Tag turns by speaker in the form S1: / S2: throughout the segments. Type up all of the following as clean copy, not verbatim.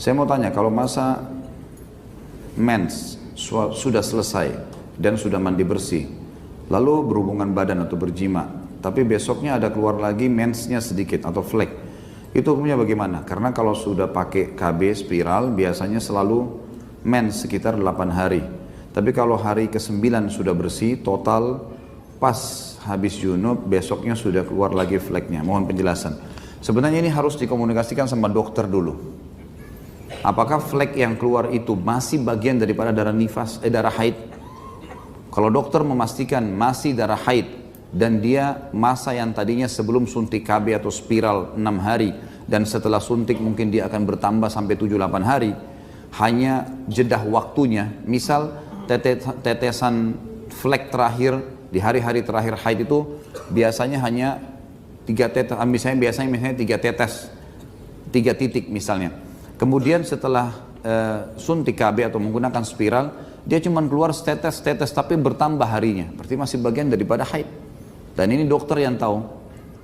S1: Saya mau tanya, kalau masa mens sudah selesai dan sudah mandi bersih, lalu berhubungan badan atau berjima, tapi besoknya ada keluar lagi mensnya sedikit atau flek, itu hukumnya bagaimana? Karena kalau sudah pakai KB spiral biasanya selalu mens sekitar 8 hari. Tapi kalau hari ke-9 sudah bersih, total pas habis junub, besoknya sudah keluar lagi fleknya. Mohon penjelasan. Sebenarnya ini harus dikomunikasikan sama dokter dulu. Apakah flek yang keluar itu masih bagian daripada darah nifas, darah haid? Kalau dokter memastikan masih darah haid dan dia masa yang tadinya sebelum suntik KB atau spiral 6 hari dan setelah suntik mungkin dia akan bertambah sampai 7-8 hari, hanya jedah waktunya, misal tetesan flek terakhir di hari-hari terakhir haid itu biasanya hanya 3 tetes, misalnya 3 tetes, 3 titik misalnya. Kemudian setelah suntik KB atau menggunakan spiral, dia cuma keluar tetes tapi bertambah harinya, berarti masih bagian daripada haid. Dan ini dokter yang tahu,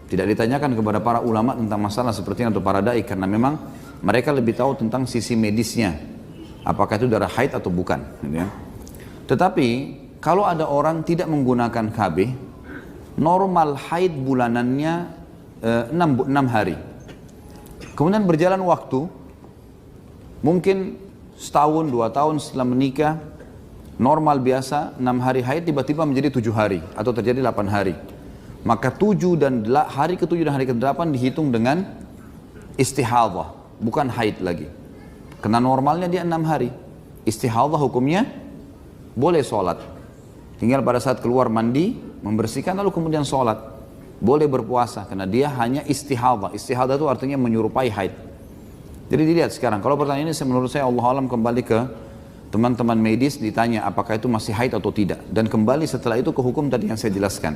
S1: tidak ditanyakan kepada para ulama tentang masalah seperti ini atau para dai, karena memang mereka lebih tahu tentang sisi medisnya, apakah itu darah haid atau bukan, gitu ya. Tetapi kalau ada orang tidak menggunakan KB, normal haid bulanannya 6 hari. Kemudian berjalan waktu, mungkin setahun, 2 tahun setelah menikah, normal biasa 6 hari haid tiba-tiba menjadi 7 hari atau terjadi 8 hari. Maka hari ke-7 dan hari ke-8 dihitung dengan istihadhah, bukan haid lagi. Karena normalnya dia 6 hari. Istihadhah hukumnya boleh sholat. Tinggal pada saat keluar mandi, membersihkan lalu kemudian sholat. Boleh berpuasa karena dia hanya istihadhah. Istihadhah itu artinya menyerupai haid. Jadi dilihat sekarang, kalau pertanyaan ini menurut saya Allah alam kembali ke teman-teman medis, ditanya apakah itu masih haid atau tidak. Dan kembali setelah itu ke hukum tadi yang saya jelaskan.